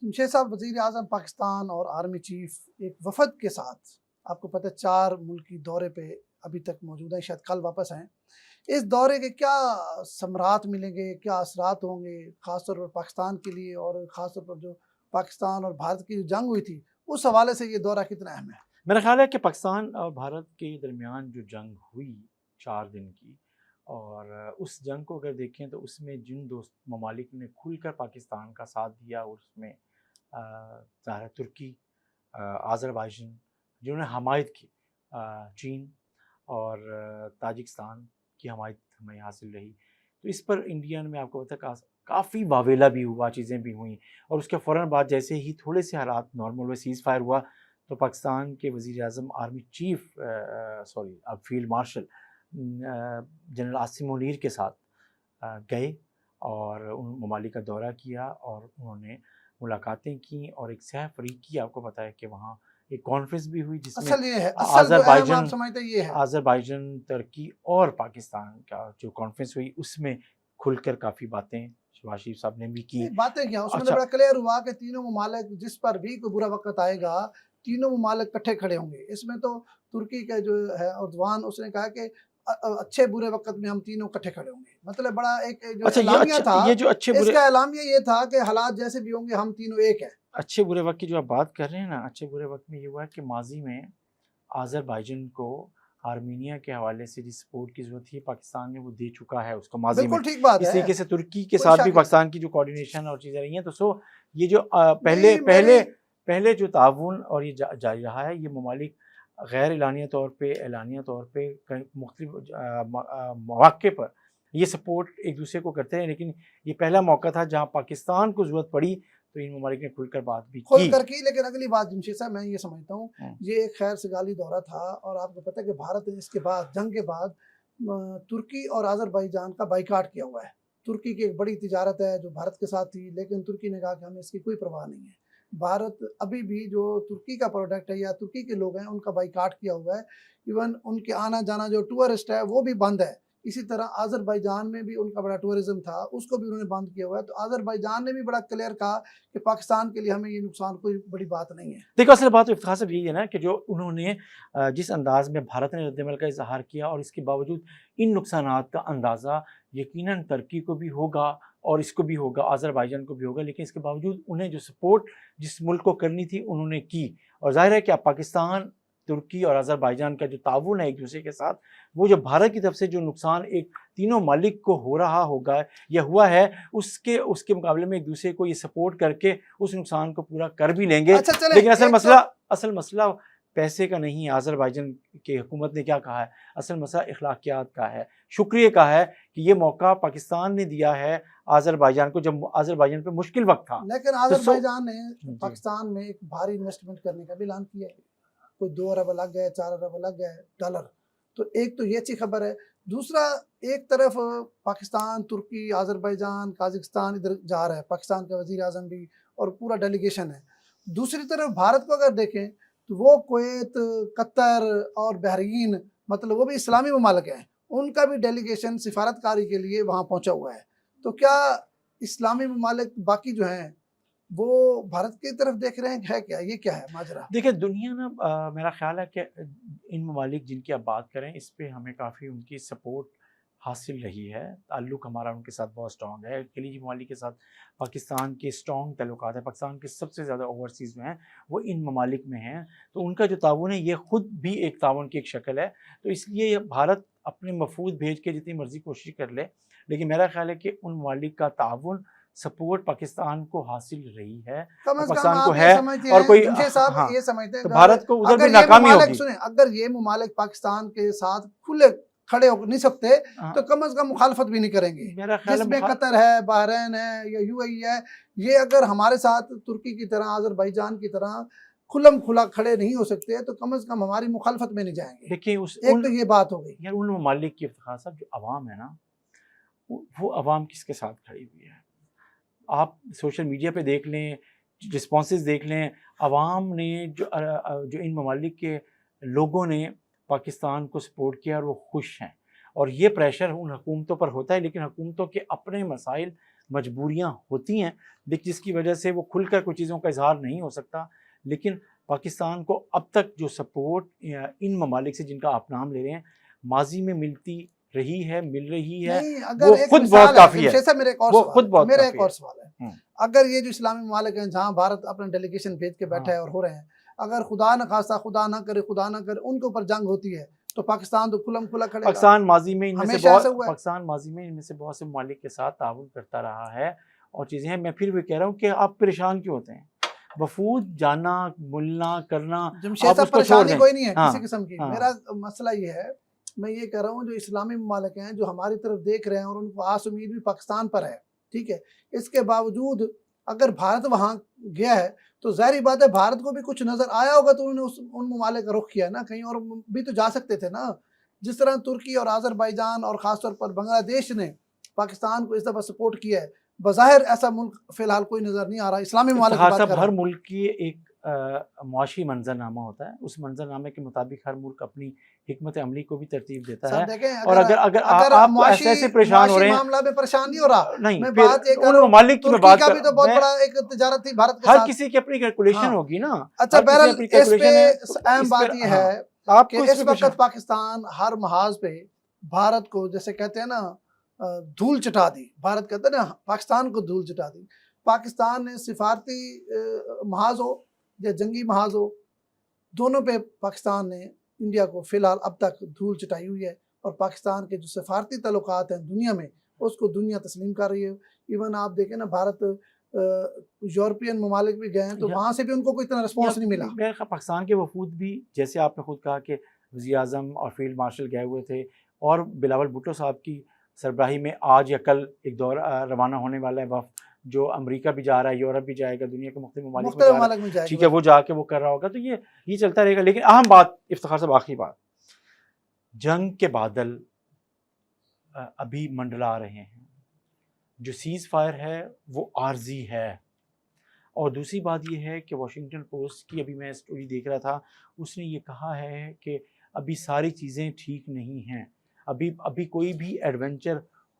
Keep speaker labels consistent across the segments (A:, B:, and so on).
A: جمشید صاحب، وزیر اعظم پاکستان اور آرمی چیف ایک وفد کے ساتھ، آپ کو پتہ ہے 4 ملکی دورے پہ ابھی تک موجود ہیں، شاید کل واپس آئیں۔ اس دورے کے کیا ثمرات ملیں گے، کیا اثرات ہوں گے خاص طور پر پاکستان کے لیے، اور خاص طور پر جو پاکستان اور بھارت کی جو جنگ ہوئی تھی اس حوالے سے یہ دورہ کتنا اہم ہے؟
B: میرا خیال ہے کہ پاکستان اور بھارت کے درمیان جو جنگ ہوئی 4 دن کی، اور اس جنگ کو اگر دیکھیں تو اس میں جن دوست ممالک نے کھل کر پاکستان کا ساتھ دیا، اور اس میں ظاہر ترکی، آذربائیجان جنہوں نے حمایت کی، چین اور تاجکستان کی حمایت ہمیں حاصل رہی، تو اس پر انڈیا میں آپ کو پتہ ہے کافی واویلا بھی ہوا، چیزیں بھی ہوئیں، اور اس کے فوراً بعد جیسے ہی تھوڑے سے حالات نارمل ہوئے، سیز فائر ہوا، تو پاکستان کے وزیر اعظم آرمی چیف اب field marshal general Asim Munir کے ساتھ گئے اور ان ممالک کا دورہ کیا، اور انہوں نے ملاقاتیں کی، اور ایک سہ فریقی آپ کو پتہ ہے کہ وہاں ایک کانفرنس بھی ہوئی جس میں آذربائیجان، ترکی اور پاکستان کا جو کانفرنس ہوئی، اس میں کھل کر کافی باتیں شہباز شریف صاحب نے بھی کی۔
A: باتیں کیا اس میں بڑا کلیئر ہوا کہ تینوں ممالک جس پر بھی کوئی برا وقت آئے گا تینوں ممالک کٹھے کھڑے ہوں گے۔ اس میں تو ترکی کا جو ہے اردوان، اس نے کہا کہ اچھے برے وقت میں ہم تینوں کٹھے کھڑے ہوں گے، مطلب بڑا ایک جو اعلامیہ تھا، اس کا اعلامیہ یہ تھا کہ حالات جیسے بھی ہوں گے ہم تینوں ایک ہیں۔
B: اچھے برے وقت کی جو آپ بات کر رہے ہیں نا، اچھے برے وقت میں یہ ہوا ہے کہ ماضی میں آذربائیجان کو آرمینیا کے حوالے سے جس سپورٹ کی ضرورت تھی پاکستان نے وہ دے چکا ہے اس کو ماضی میں۔
A: بالکل ٹھیک بات ہے۔
B: اس طریقے سے ترکی کے ساتھ بھی پاکستان کی جو کوارڈینیشن اور چیزیں رہی ہیں، تو یہ جو پہلے جو تعاون اور یہ جاری رہا ہے، یہ ممالک غیر اعلانیہ طور پہ، اعلانیہ طور پہ مختلف مواقع پر یہ سپورٹ ایک دوسرے کو کرتے ہیں، لیکن یہ پہلا موقع تھا جہاں پاکستان کو ضرورت پڑی تو ان ممالک نے کھل کر بات بھی کی۔
A: لیکن اگلی بات جمشید صاحب میں یہ سمجھتا ہوں یہ ایک خیر سگالی دورہ تھا، اور آپ کو پتہ ہے کہ بھارت نے اس کے بعد، جنگ کے بعد، ترکی اور آذربائیجان کا بائیکاٹ کیا ہوا ہے۔ ترکی کی ایک بڑی تجارت ہے جو بھارت کے ساتھ تھی، لیکن ترکی نے کہا کہ ہمیں اس کی کوئی پرواہ نہیں ہے۔ بھارت ابھی بھی جو ترکی کا پروڈکٹ ہے یا ترکی کے لوگ ہیں ان کا بائیکاٹ کیا ہوا ہے، ایون ان کے آنا جانا جو ٹورسٹ ہے وہ بھی بند ہے۔ اسی طرح آذربائیجان میں بھی ان کا بڑا ٹورزم تھا، اس کو بھی انہوں نے بند کیا ہوا ہے۔ تو آذربائیجان نے بھی بڑا کلیئر کہا کہ پاکستان کے لیے ہمیں یہ نقصان کوئی بڑی بات نہیں ہے۔
B: دیکھو اصل بات افتخار صاحب یہی ہے نا کہ جو انہوں نے جس انداز میں بھارت نے رد عمل کا اظہار کیا، اور اس کے باوجود ان نقصانات کا اندازہ یقیناً ترکی کو بھی ہوگا اور اس کو بھی ہوگا، آذربائیجان کو بھی ہوگا، لیکن اس کے باوجود انہیں جو سپورٹ جس ملک کو کرنی تھی انہوں نے کی۔ اور ظاہر ہے کہ اب پاکستان، ترکی اور آذربائیجان کا جو تعاون ہے ایک دوسرے کے ساتھ، وہ جو بھارت کی طرف سے جو نقصان ایک تینوں ممالک کو ہو رہا ہوگا یا ہوا ہے، اس کے مقابلے میں ایک دوسرے کو یہ سپورٹ کر کے اس نقصان کو پورا کر بھی لیں گے۔ لیکن اصل مسئلہ پیسے کا نہیں ہے۔ آذربائیجان کی حکومت نے کیا کہا ہے؟ اصل مسئلہ اخلاقیات کا ہے، شکریہ کا ہے کہ یہ موقع پاکستان نے دیا ہے آذربائیجان کو جب آذربائیجان پہ مشکل وقت تھا۔
A: لیکن آذربائیجان نے پاکستان میں ایک بھاری انویسٹمنٹ کرنے کا بھی اعلان کیا ہے، کوئی 2 ارب لگ گئے، 4 ارب لگ گئے ڈالر۔ تو ایک تو یہ اچھی خبر ہے۔ دوسرا، ایک طرف پاکستان، ترکی، آذربائیجان، قازقستان ادھر جا رہا ہے، پاکستان کا وزیر اعظم بھی اور پورا ڈیلیگیشن ہے۔ دوسری طرف بھارت کو اگر دیکھیں تو وہ کویت، قطر اور بحرین، مطلب وہ بھی اسلامی ممالک ہیں، ان کا بھی ڈیلیگیشن سفارتکاری کے لیے وہاں پہنچا ہوا ہے۔ تو کیا اسلامی ممالک باقی جو ہیں وہ بھارت کی طرف دیکھ رہے ہیں؟ ہے کیا یہ کیا ہے ماجرا؟
B: دیکھیں دنیا نا، میرا خیال ہے کہ ان ممالک جن کی آپ بات کریں اس پہ ہمیں کافی ان کی سپورٹ حاصل رہی ہے۔ تعلق ہمارا ان کے ساتھ بہت سٹرونگ ہے۔ خلیجی ممالک کے ساتھ پاکستان کے سٹرونگ تعلقات ہیں۔ پاکستان کے سب سے زیادہ اوورسیز جو ہیں وہ ان ممالک میں ہیں، تو ان کا جو تعاون ہے یہ خود بھی ایک تعاون کی ایک شکل ہے۔ تو اس لیے بھارت اپنے وفود بھیج کے جتنی مرضی کوشش کر لے، لیکن میرا خیال ہے کہ ان ممالک کا تعاون، سپورٹ پاکستان کو حاصل رہی ہے، پاکستان کو ہے، اور کوئی
A: یہ سمجھتے ہیں
B: بھارت کو ادھر بھی ناکامی ہوگی۔
A: اگر یہ ممالک پاکستان کے ساتھ کھلے کھڑے ہو نہیں سکتے تو کم از کم مخالفت بھی نہیں کریں گے۔ جس میں قطر ہے، بحرین ہے یا یو اے ای ہے، یہ اگر ہمارے ساتھ ترکی کی طرح، آذربائیجان کی طرح کھلم کھلا کھڑے نہیں ہو سکتے تو کم از کم ہماری مخالفت میں نہیں جائیں گے۔
B: دیکھیں
A: ایک تو یہ بات ہو گئی۔
B: یار ان ممالک کی افتخار صاحب جو عوام ہے نا، وہ عوام کس کے ساتھ کھڑی ہوئی ہے؟ آپ سوشل میڈیا پہ دیکھ لیں، رسپانسز دیکھ لیں، عوام نے جو ان ممالک کے لوگوں نے پاکستان کو سپورٹ کیا اور وہ خوش ہیں۔ اور یہ پریشر ان حکومتوں پر ہوتا ہے، لیکن حکومتوں کے اپنے مسائل مجبوریاں ہوتی ہیں جس کی وجہ سے وہ کھل کر کچھ چیزوں کا اظہار نہیں ہو سکتا. لیکن پاکستان کو اب تک جو سپورٹ ان ممالک سے جن کا آپ نام لے رہے ہیں ماضی میں ملتی رہی ہے, مل رہی ہے, وہ خود بہت کافی ہے. وہ خود بہت
A: میرا ایک اور سوال ہے, اگر یہ جو اسلامی ممالک ہیں جہاں بھارت اپنے ڈیلیگیشن بھیج کے بیٹھا ہے اور ہو رہے ہیں, اگر خدا نہ خواستہ, خدا نہ کرے ان کے اوپر جنگ ہوتی ہے تو پاکستان تو کھلم کھلا کھڑے گا.
B: پاکستان ماضی میں ان میں سے بہت سے ممالک کے ساتھ تعاون کرتا رہا ہے اور چیزیں ہیں. میں پھر بھی کہہ رہا ہوں کہ آپ پریشان کیوں ہوتے ہیں؟ وفود جانا ملنا کرنا
A: جمشید صاحب پریشانی کوئی نہیں ہے کسی قسم کی. میرا مسئلہ یہ ہے, میں یہ کہہ رہا ہوں جو اسلامی ممالک ہیں جو ہماری طرف دیکھ رہے ہیں اور ان کو آس امید بھی پاکستان پر ہے, ٹھیک ہے, اس کے باوجود اگر بھارت وہاں گیا ہے تو ظاہری بات ہے بھارت کو بھی کچھ نظر آیا ہوگا تو انہوں نے ان ممالک کا رخ کیا ہے نا, کہیں اور بھی تو جا سکتے تھے نا. جس طرح ترکی اور آذربائیجان اور خاص طور پر بنگلہ دیش نے پاکستان کو اس دفعہ سپورٹ کیا ہے, بظاہر ایسا ملک فی الحال کوئی نظر نہیں آ رہا. اسلامی ممالک کی بات کر رہا ہوں.
B: ہر ملک کی ایک معاشی منظرنامہ ہوتا ہے, اس منظرنامے کے مطابق ہر ملک اپنی حکمت عملی کو بھی ترتیب دیتا ہے. اور اگر آپ ایسے پریشان ہو رہے ہیں,
A: معاملہ میں پریشان نہیں ہو رہا,
B: نہیں,
A: میں بات یہ کر
B: ان
A: رہا ہوں
B: ممالک کی میں بات
A: کا بھی تو بہت بڑا ایک تجارت تھی بھارت کے
B: ہر
A: ساتھ.
B: کسی کی اپنی کیلکولیشن ہوگی نا.
A: اچھا بہرحال اس پہ اہم بات یہ ہے کہ اس وقت پاکستان ہر محاذ پہ بھارت کو جیسے کہتے ہیں نا دھول چٹا دی, بھارت کہتے ہیں نا پاکستان کو دھول چٹا دی. پاکستان نے سفارتی محاذ ہو یا جنگی محاذ ہو, دونوں پہ پاکستان نے انڈیا کو فی الحال اب تک دھول چٹائی ہوئی ہے, اور پاکستان کے جو سفارتی تعلقات ہیں دنیا میں اس کو دنیا تسلیم کر رہی ہے. ایون آپ دیکھیں نا بھارت یورپین ممالک بھی گئے ہیں تو وہاں سے بھی ان کو کوئی اتنا رسپانس نہیں ملا.
B: پاکستان کے وفود بھی جیسے آپ نے خود کہا کہ وزیر اعظم اور فیلڈ مارشل گئے ہوئے تھے, اور بلاول بھٹو صاحب کی سربراہی میں آج یا کل ایک دور روانہ ہونے والا ہے وفد جو امریکہ بھی جا رہا ہے, یورپ بھی جائے گا, دنیا کے مختلف ممالک میں جائے گا, ٹھیک ہے, وہ جا کے وہ کر رہا ہوگا. تو یہ چلتا رہے گا. لیکن اہم بات افتخار صاحب, آخری بات, جنگ کے بادل ابھی منڈلا رہے ہیں. جو سیز فائر ہے وہ عارضی ہے, اور دوسری بات یہ ہے کہ واشنگٹن پوسٹ کی ابھی میں سٹوری دیکھ رہا تھا, اس نے یہ کہا ہے کہ ابھی ساری چیزیں ٹھیک نہیں ہیں, ابھی کوئی بھی ایڈونچر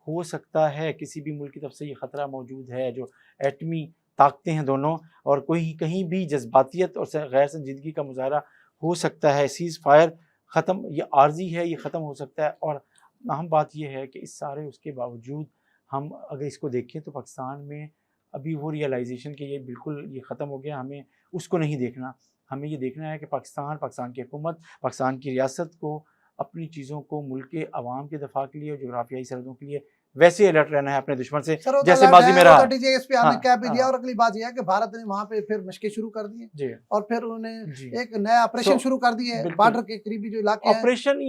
B: ہو سکتا ہے, کسی بھی ملک کی طرف سے یہ خطرہ موجود ہے. جو ایٹمی طاقتیں ہیں دونوں, اور کہیں بھی جذباتیت اور غیر سنجیدگی کا مظاہرہ ہو سکتا ہے. سیز فائر ختم, یہ عارضی ہے, یہ ختم ہو سکتا ہے. اور اہم بات یہ ہے کہ اس کے باوجود ہم اگر اس کو دیکھیں تو پاکستان میں ابھی وہ ریئلائزیشن کہ یہ بالکل یہ ختم ہو گیا, ہمیں اس کو نہیں دیکھنا. ہمیں یہ دیکھنا ہے کہ پاکستان کی حکومت, پاکستان کی ریاست کو اپنی چیزوں کو ملک کے عوام کے دفاع کے لیے اور جغرافیائی سرحدوں کے لیے ویسے الرٹ رہنا ہے اپنے دشمن سے جیسے ماضی میں رہا.
A: اس پہ آپ نے کیا بھی دیا. اور اگلی بات یہ ہے کہ بھارت نے وہاں پہ پھر مشقیں شروع کر دی, اور پھر انہوں نے ایک نیا آپریشن شروع کر دیا ہے بارڈر کے قریبی جو علاقے ہیں. آپریشن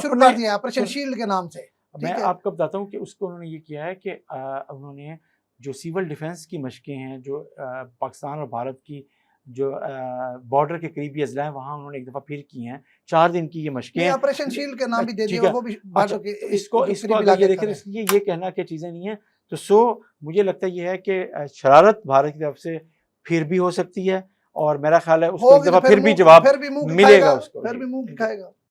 A: شروع کر دیا ہے, آپریشن شیلڈ کے نام سے.
B: میں آپ کو بتاتا ہوں کہ اس کو انہوں نے یہ کیا ہے کہ انہوں نے جو سیول ڈیفنس کی مشقیں ہیں جو پاکستان اور بھارت کی جو بارڈر کے قریبی اضلاع ہیں وہاں انہوں نے ایک دفعہ پھر کی ہیں 4 دن کی یہ مشقیں.
A: آپریشن شیلڈ کے نام بھی دے دیا, وہ بھی بارڈر کے
B: اس کو اگر یہ دیکھیں اس لیے یہ کہنا کہ چیزیں نہیں ہیں تو مجھے لگتا یہ ہے کہ شرارت بھارت کی طرف سے پھر بھی ہو سکتی ہے, اور میرا خیال ہے اس کو ایک دفعہ پھر بھی جواب ملے گا, اس کو
A: پھر بھی منہ کھائے گا.